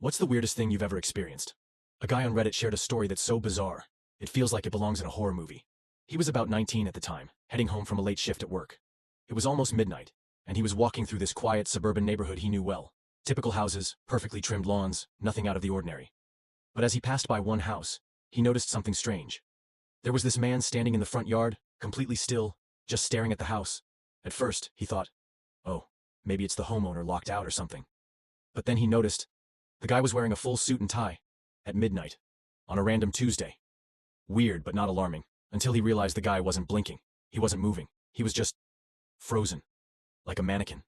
What's the weirdest thing you've ever experienced? A guy on Reddit shared a story that's so bizarre, it feels like it belongs in a horror movie. He was about 19 at the time, heading home from a late shift at work. It was almost midnight, and he was walking through this quiet suburban neighborhood he knew well. Typical houses, perfectly trimmed lawns, nothing out of the ordinary. But as he passed by one house, he noticed something strange. There was this man standing in the front yard, completely still, just staring at the house. At first, he thought, oh, maybe it's the homeowner locked out or something. But then he noticed, the guy was wearing a full suit and tie, at midnight, on a random Tuesday. Weird, but not alarming, until he realized the guy wasn't blinking, he wasn't moving, he was just frozen, like a mannequin.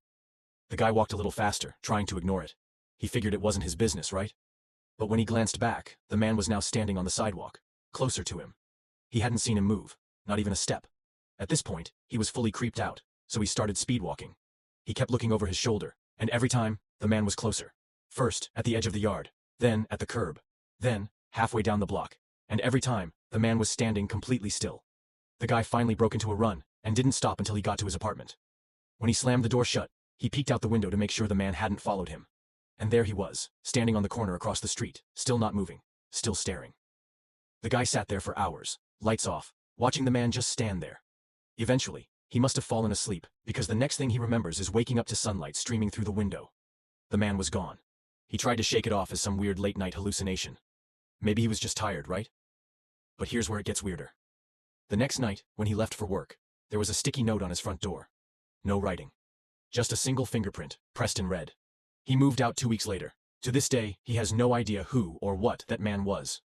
The guy walked a little faster, trying to ignore it. He figured it wasn't his business, right? But when he glanced back, the man was now standing on the sidewalk, closer to him. He hadn't seen him move, not even a step. At this point, he was fully creeped out, so he started speedwalking. He kept looking over his shoulder, and every time, the man was closer. First, at the edge of the yard, then at the curb, then halfway down the block, and every time, the man was standing completely still. The guy finally broke into a run, and didn't stop until he got to his apartment. When he slammed the door shut, he peeked out the window to make sure the man hadn't followed him. And there he was, standing on the corner across the street, still not moving, still staring. The guy sat there for hours, lights off, watching the man just stand there. Eventually, he must have fallen asleep, because the next thing he remembers is waking up to sunlight streaming through the window. The man was gone. He tried to shake it off as some weird late-night hallucination. Maybe he was just tired, right? But here's where it gets weirder. The next night, when he left for work, there was a sticky note on his front door. No writing. Just a single fingerprint, pressed in red. He moved out 2 weeks later. To this day, he has no idea who or what that man was.